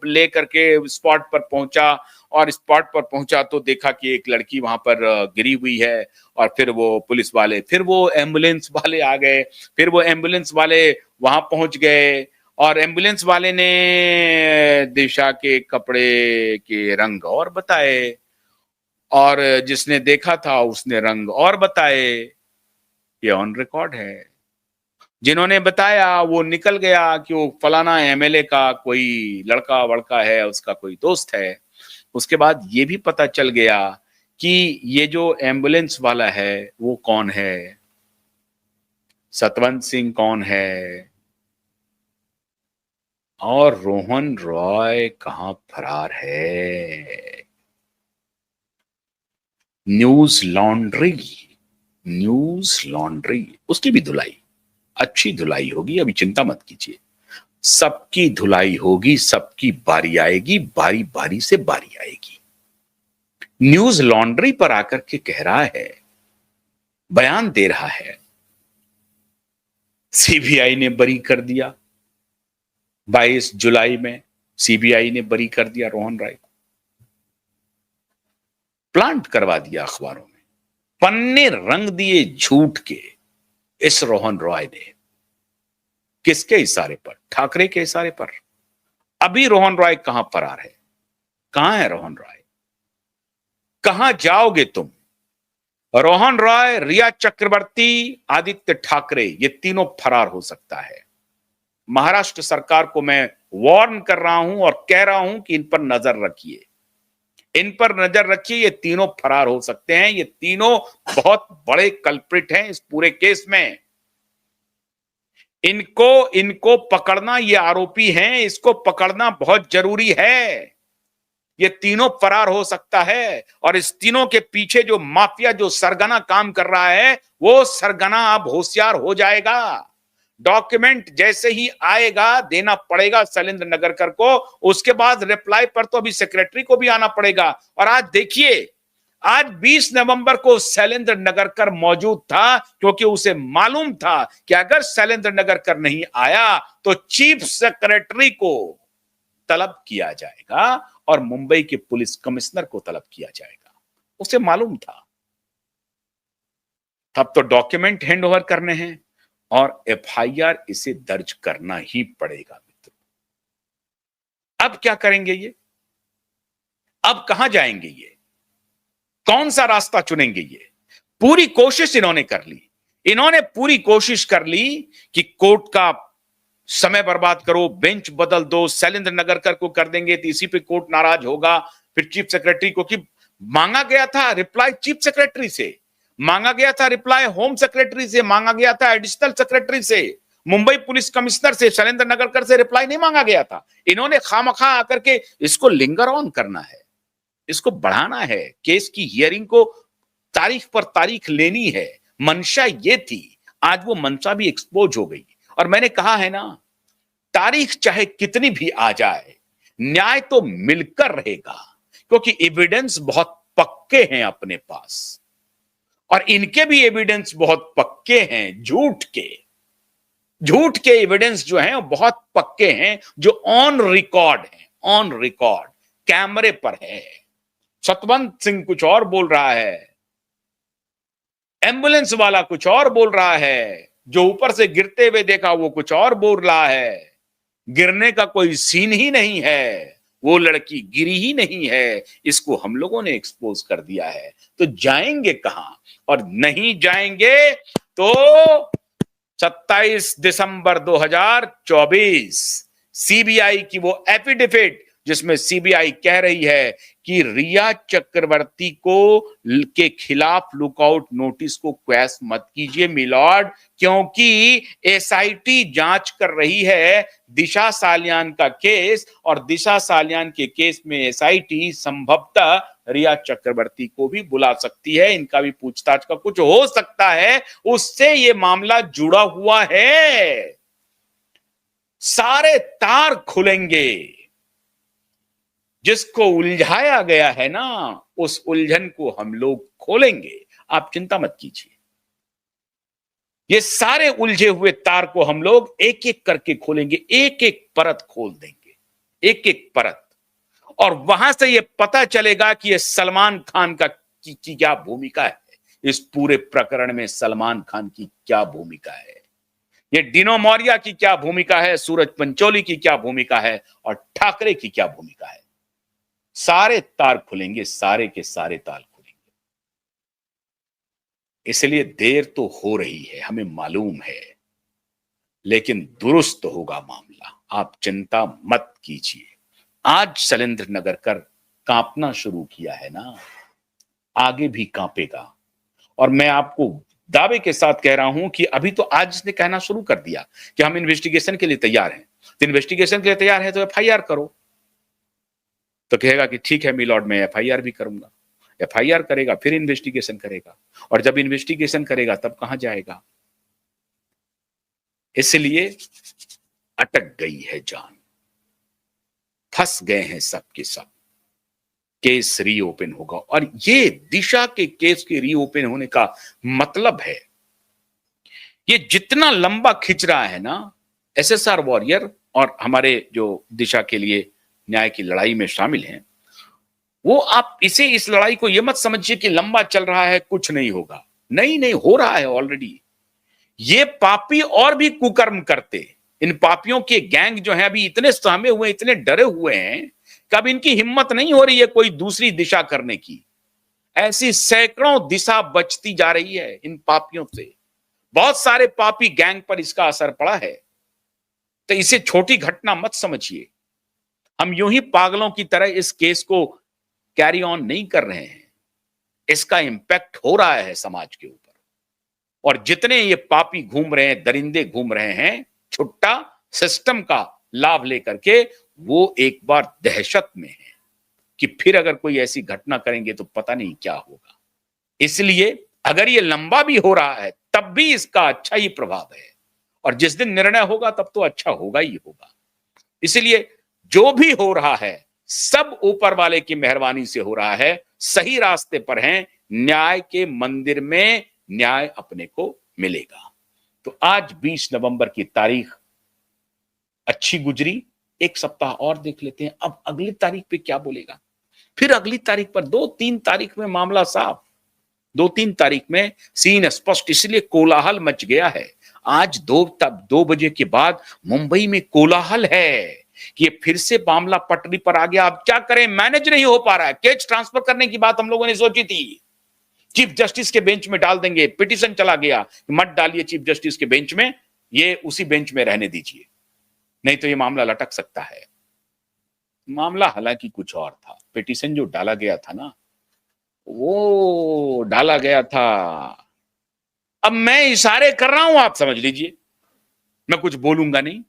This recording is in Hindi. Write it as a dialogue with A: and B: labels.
A: ले करके स्पॉट पर पहुंचा, और स्पॉट पर पहुंचा तो देखा कि एक लड़की वहां पर गिरी हुई है, और फिर वो पुलिस वाले, फिर वो एम्बुलेंस वाले आ गए, फिर वो एम्बुलेंस वाले वहां पहुंच गए, और एम्बुलेंस वाले ने दिशा के कपड़े के रंग और बताए, और जिसने देखा था उसने रंग और बताए। ये ऑन रिकॉर्ड है। जिन्होंने बताया वो निकल गया कि वो फलाना एमएलए का कोई लड़का वड़का है, उसका कोई दोस्त है। उसके बाद ये भी पता चल गया कि ये जो एम्बुलेंस वाला है वो कौन है, सतवंत सिंह कौन है, और रोहन रॉय कहां फरार है। न्यूज लॉन्ड्री, न्यूज लॉन्ड्री, उसकी भी धुलाई, अच्छी धुलाई होगी, अभी चिंता मत कीजिए। सबकी धुलाई होगी, सबकी बारी आएगी, बारी बारी से बारी आएगी। न्यूज लॉन्ड्री पर आकर के कह रहा है, बयान दे रहा है, सीबीआई ने बरी कर दिया। 22 जुलाई में सीबीआई ने बरी कर दिया रोहन रॉय को, प्लांट करवा दिया अखबारों में, पन्ने रंग दिए झूठ के इस रोहन रॉय ने। किसके इशारे पर? ठाकरे के इशारे पर। अभी रोहन रॉय कहां फरार है? कहां है रोहन रॉय? कहां जाओगे तुम? रोहन रॉय, रिया चक्रवर्ती, आदित्य ठाकरे, ये तीनों फरार हो सकता है। महाराष्ट्र सरकार को मैं वार्न कर रहा हूं और कह रहा हूं कि इन पर नजर रखिए, इन पर नजर रखिए। ये तीनों फरार हो सकते हैं। ये तीनों बहुत बड़े कल्प्रिट हैं इस पूरे केस में। इनको पकड़ना, ये आरोपी हैं, इसको पकड़ना बहुत जरूरी है। ये तीनों फरार हो सकता है, और इस तीनों के पीछे जो माफिया, जो सरगना काम कर रहा है, वो सरगना अब होशियार हो जाएगा। डॉक्यूमेंट जैसे ही आएगा देना पड़ेगा शैलेंद्र नगरकर को, उसके बाद रिप्लाई पर तो अभी सेक्रेटरी को भी आना पड़ेगा। और आज देखिए, आज 20 नवंबर को शैलेंद्र नगरकर मौजूद था, क्योंकि उसे मालूम था कि अगर शैलेंद्र नगरकर नहीं आया तो चीफ सेक्रेटरी को तलब किया जाएगा और मुंबई के पुलिस कमिश्नर को तलब किया जाएगा। उसे मालूम था। तब तो डॉक्यूमेंट हैंड ओवर करने हैं और एफआईआर इसे दर्ज करना ही पड़ेगा मित्रों। अब क्या करेंगे ये? अब कहां जाएंगे ये? कौन सा रास्ता चुनेंगे ये? पूरी कोशिश इन्होंने कर ली। इन्होंने पूरी कोशिश कर ली कि कोर्ट का समय बर्बाद करो, बेंच बदल दो, शैलेंद्र नगरकर को कर देंगे तो इसी पे कोर्ट नाराज होगा। फिर चीफ सेक्रेटरी को, कि मांगा गया था रिप्लाई चीफ सेक्रेटरी से, मांगा गया था रिप्लाई होम सेक्रेटरी से, मांगा गया था एडिशनल सेक्रेटरी से, मुंबई पुलिस कमिश्नर से, शैलेंद्र नगरकर से रिप्लाई नहीं मांगा गया था। इन्होंने खामखा आकर के इसको लिंगर ऑन करना है, इसको बढ़ाना है, केस की हियरिंग को तारीख पर तारीख लेनी है। मंशा ये थी। आज वो मंशा भी एक्सपोज हो गई। और मैंने कहा है ना, तारीख चाहे कितनी भी आ जाए, न्याय तो मिलकर रहेगा, क्योंकि एविडेंस बहुत पक्के हैं अपने पास, और इनके भी एविडेंस बहुत पक्के हैं। झूठ के एविडेंस जो हैं वो बहुत पक्के हैं, जो ऑन रिकॉर्ड है, ऑन रिकॉर्ड कैमरे पर है। सतवंत सिंह कुछ और बोल रहा है, एम्बुलेंस वाला कुछ और बोल रहा है, जो ऊपर से गिरते हुए देखा वो कुछ और बोल रहा है। गिरने का कोई सीन ही नहीं है, वो लड़की गिरी ही नहीं है, इसको हम लोगों ने एक्सपोज कर दिया है। तो जाएंगे कहां? और नहीं जाएंगे तो 27 दिसंबर 2024 सीबीआई की वो एफिडेविट, जिसमें सीबीआई कह रही है कि रिया चक्रवर्ती को के खिलाफ लुकआउट नोटिस को क्वैश मत कीजिए मिलॉर्ड, क्योंकि एसआईटी जांच कर रही है दिशा सालियान का केस, और दिशा सालियान के केस में एसआईटी संभवतः रिया चक्रवर्ती को भी बुला सकती है। इनका भी पूछताछ का कुछ हो सकता है, उससे ये मामला जुड़ा हुआ है। सारे तार खुलेंगे। जिसको उलझाया गया है ना, उस उलझन को हम लोग खोलेंगे। आप चिंता मत कीजिए, ये सारे उलझे हुए तार को हम लोग एक एक करके खोलेंगे, एक एक परत खोल देंगे। एक एक परत, और वहां से ये पता चलेगा कि ये सलमान खान की क्या भूमिका है, इस पूरे प्रकरण में सलमान खान की क्या भूमिका है, ये डिनो मौर्या की क्या भूमिका है, सूरज पंचोली की क्या भूमिका है, और ठाकरे की क्या भूमिका है। सारे तार खुलेंगे, सारे के सारे तार खुलेंगे। इसलिए देर तो हो रही है, हमें मालूम है, लेकिन दुरुस्त होगा मामला, आप चिंता मत कीजिए। आज शैलेंद्र नगरकर कांपना शुरू किया है ना, आगे भी कांपेगा। और मैं आपको दावे के साथ कह रहा हूं कि अभी तो आज इसने कहना शुरू कर दिया कि हम इन्वेस्टिगेशन के लिए तैयार हैं। तो इन्वेस्टिगेशन के लिए तैयार है तो एफआईआर करो। तो कहेगा कि ठीक है मिलॉर्ड, मैं एफआईआर भी करूंगा। एफआईआर करेगा, फिर इन्वेस्टिगेशन करेगा, और जब इन्वेस्टिगेशन करेगा तब कहां जाएगा। इसलिए अटक गई है जान, फंस गए हैं सबके सब। केस रीओपन होगा, और ये दिशा के केस के रीओपन होने का मतलब है, ये जितना लंबा खिंच रहा है ना, एसएसआर वॉरियर और हमारे जो दिशा के लिए न्याय की लड़ाई में शामिल हैं, वो आप इसे, इस लड़ाई को ये मत समझिए कि लंबा चल रहा है कुछ नहीं होगा। नहीं नहीं, हो रहा है ऑलरेडी। ये पापी और भी कुकर्म करते, इन पापियों के गैंग जो है अभी इतने सहमे हुए, इतने डरे हुए हैं कि अब इनकी हिम्मत नहीं हो रही है कोई दूसरी दिशा करने की। ऐसी सैकड़ों दिशा बचती जा रही है इन पापियों से। बहुत सारे पापी गैंग पर इसका असर पड़ा है। तो इसे छोटी घटना मत समझिए। हम यूं ही पागलों की तरह इस केस को कैरी ऑन नहीं कर रहे हैं, इसका इंपैक्ट हो रहा है समाज के ऊपर। और जितने ये पापी घूम रहे हैं, दरिंदे घूम रहे हैं छुट्टा सिस्टम का लाभ लेकर के, वो एक बार दहशत में है कि फिर अगर कोई ऐसी घटना करेंगे तो पता नहीं क्या होगा। इसलिए अगर ये लंबा भी हो रहा है तब भी इसका अच्छा ही प्रभाव है, और जिस दिन निर्णय होगा तब तो अच्छा होगा ही होगा। इसलिए जो भी हो रहा है सब ऊपर वाले की मेहरबानी से हो रहा है, सही रास्ते पर हैं, न्याय के मंदिर में न्याय अपने को मिलेगा। तो आज 20 नवंबर की तारीख अच्छी गुजरी, एक सप्ताह और देख लेते हैं अब अगली तारीख पे क्या बोलेगा। फिर अगली तारीख पर 2-3 तारीख में मामला साफ, 2-3 तारीख में सीन स्पष्ट। इसलिए कोलाहल मच गया है। आज 2 बजे के बाद मुंबई में कोलाहल है कि ये फिर से मामला पटरी पर आ गया। अब क्या करें, मैनेज नहीं हो पा रहा है। केस ट्रांसफर करने की बात हम लोगों ने सोची थी, चीफ जस्टिस के बेंच में डाल देंगे, पिटीशन चला गया, मत डालिए चीफ जस्टिस के बेंच में, ये उसी बेंच में रहने दीजिए, नहीं तो ये मामला लटक सकता है। मामला हालांकि कुछ और था। पिटीशन जो डाला गया था ना, वो डाला गया था, अब मैं इशारे कर रहा हूं, आप समझ लीजिए, मैं कुछ बोलूंगा नहीं,